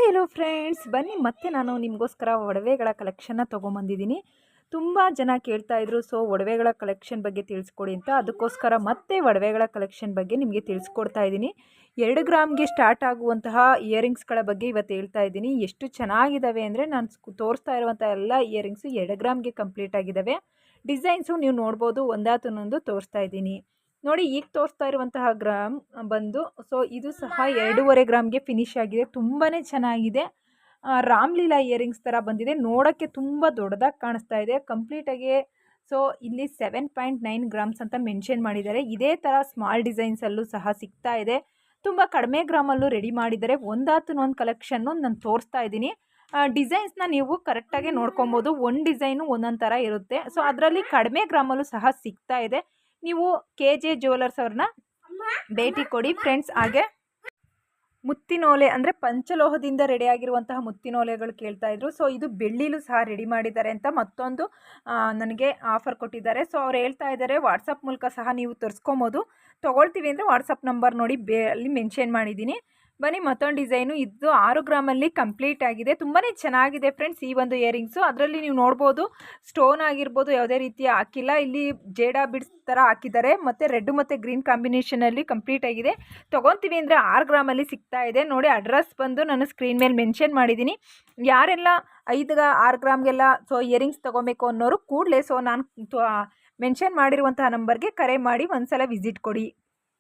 Hello friends, ಬನ್ನಿ ಮತ್ತೆ ನಾನು ನಿಮಗೋಸ್ಕರ ಒಡವೆಗಳ ಕಲೆಕ್ಷನ್ನ ತೊಗೊಂಬಂದಿದ್ದೀನಿ. ತುಂಬ ಜನ ಕೇಳ್ತಾ ಇದ್ರು, ಸೊ ಒಡವೆಗಳ ಕಲೆಕ್ಷನ್ ಬಗ್ಗೆ ತಿಳಿಸ್ಕೊಡಿ ಅಂತ. ಅದಕ್ಕೋಸ್ಕರ ಮತ್ತೆ ಒಡವೆಗಳ ಕಲೆಕ್ಷನ್ ಬಗ್ಗೆ ನಿಮಗೆ ತಿಳಿಸ್ಕೊಡ್ತಾ ಇದ್ದೀನಿ. 2 ಗ್ರಾಮ್ಗೆ ಸ್ಟಾರ್ಟ್ ಆಗುವಂತಹ ಇಯರಿಂಗ್ಸ್ಗಳ ಬಗ್ಗೆ ಇವತ್ತು ಹೇಳ್ತಾ ಇದ್ದೀನಿ. ಎಷ್ಟು ಚೆನ್ನಾಗಿದ್ದಾವೆ ಅಂದರೆ, ನಾನು ತೋರಿಸ್ತಾ ಇರುವಂಥ ಎಲ್ಲ ಇಯರಿಂಗ್ಸು 2 ಗ್ರಾಮ್ಗೆ ಕಂಪ್ಲೀಟ್ ಆಗಿದ್ದಾವೆ. ಡಿಸೈನ್ಸು ನೀವು ನೋಡ್ಬೋದು, ಒಂದಾತನೊಂದು ತೋರಿಸ್ತಾ ಇದ್ದೀನಿ. ನೋಡಿ, ಈಗ ತೋರಿಸ್ತಾ ಇರುವಂತಹ ಗ್ರಾಮ್ ಬಂದು, ಸೊ ಇದು ಸಹ 2.5 ಗ್ರಾಮ್ಗೆ ಫಿನಿಶ್ ಆಗಿದೆ. ತುಂಬಾ ಚೆನ್ನಾಗಿದೆ. ರಾಮ್ಲೀಲಾ ಇಯರಿಂಗ್ಸ್ ಥರ ಬಂದಿದೆ. ನೋಡೋಕ್ಕೆ ತುಂಬ ದೊಡ್ಡದಾಗಿ ಕಾಣಿಸ್ತಾ ಇದೆ ಕಂಪ್ಲೀಟಾಗಿ. ಸೊ ಇಲ್ಲಿ 7.9 ಗ್ರಾಮ್ಸ್ ಅಂತ ಮೆನ್ಷನ್ ಮಾಡಿದ್ದಾರೆ. ಇದೇ ಥರ ಸ್ಮಾಲ್ ಡಿಸೈನ್ಸಲ್ಲೂ ಸಹ ಸಿಗ್ತಾ ಇದೆ. ತುಂಬ ಕಡಿಮೆ ಗ್ರಾಮಲ್ಲೂ ರೆಡಿ ಮಾಡಿದ್ದಾರೆ. ಒಂದಾತನೊಂದು ಕಲೆಕ್ಷನ್ನು ನಾನು ತೋರಿಸ್ತಾ ಇದ್ದೀನಿ. ಡಿಸೈನ್ಸ್ನ ನೀವು ಕರೆಕ್ಟಾಗಿ ನೋಡ್ಕೊಬೋದು. ಒಂದು ಡಿಸೈನು ಒಂದೊಂದು ಥರ ಇರುತ್ತೆ. ಸೊ ಅದರಲ್ಲಿ ಕಡಿಮೆ ಗ್ರಾಮಲ್ಲೂ ಸಹ ಸಿಗ್ತಾ ಇದೆ. ನೀವು KJ ಜ್ಯುವೆಲರ್ಸ್ ಅವ್ರನ್ನ ಭೇಟಿ ಕೊಡಿ ಫ್ರೆಂಡ್ಸ್. ಹಾಗೆ ಮುತ್ತಿನೋಲೆ ಅಂದರೆ ಪಂಚಲೋಹದಿಂದ ರೆಡಿಯಾಗಿರುವಂತಹ ಮುತ್ತಿನೋಲೆಗಳು ಕೇಳ್ತಾ ಇದ್ರು. ಸೊ ಇದು ಬೆಳ್ಳಿಲೂ ಸಹ ರೆಡಿ ಮಾಡಿದ್ದಾರೆ ಅಂತ ಮತ್ತೊಂದು ನನಗೆ ಆಫರ್ ಕೊಟ್ಟಿದ್ದಾರೆ. ಸೊ ಅವ್ರು ಹೇಳ್ತಾ ಇದ್ದಾರೆ, ವಾಟ್ಸಪ್ ಮೂಲಕ ಸಹ ನೀವು ತರಿಸ್ಕೊಬೋದು. ತೊಗೊಳ್ತೀವಿ ಅಂದರೆ ವಾಟ್ಸಪ್ ನಂಬರ್ ನೋಡಿ ಅಲ್ಲಿ ಮೆನ್ಷನ್ ಮಾಡಿದ್ದೀನಿ. ಬನ್ನಿ, ಮತ್ತೊಂದು ಡಿಸೈನು. ಇದು 6 ಗ್ರಾಮಲ್ಲಿ ಕಂಪ್ಲೀಟ್ ಆಗಿದೆ. ತುಂಬಾ ಚೆನ್ನಾಗಿದೆ ಫ್ರೆಂಡ್ಸ್ ಈ ಒಂದು ಇಯರಿಂಗ್ಸು. ಅದರಲ್ಲಿ ನೀವು ನೋಡ್ಬೋದು, ಸ್ಟೋನ್ ಆಗಿರ್ಬೋದು ಯಾವುದೇ ರೀತಿ ಹಾಕಿಲ್ಲ. ಇಲ್ಲಿ ಜೇಡಾ ಬಿಡ್ಸ್ ಥರ ಹಾಕಿದ್ದಾರೆ. ಮತ್ತು ರೆಡ್ ಮತ್ತು ಗ್ರೀನ್ ಕಾಂಬಿನೇಷನಲ್ಲಿ ಕಂಪ್ಲೀಟ್ ಆಗಿದೆ. ತೊಗೊತೀವಿ ಅಂದರೆ 6 ಗ್ರಾಮಲ್ಲಿ ಸಿಗ್ತಾ ಇದೆ. ನೋಡಿ, ಅಡ್ರೆಸ್ ಬಂದು ನಾನು ಸ್ಕ್ರೀನ್ ಮೇಲೆ ಮೆನ್ಷನ್ ಮಾಡಿದ್ದೀನಿ. ಯಾರೆಲ್ಲ 6 ಗ್ರಾಮ್ಗೆಲ್ಲ ಸೊ ಇಯರಿಂಗ್ಸ್ ತೊಗೊಬೇಕು ಅನ್ನೋರು ಕೂಡಲೇ ಸೊ ನಾನು ಮೆನ್ಷನ್ ಮಾಡಿರುವಂತಹ ನಂಬರ್ಗೆ ಕರೆ ಮಾಡಿ ಒಂದ್ಸಲ ವಿಸಿಟ್ ಕೊಡಿ.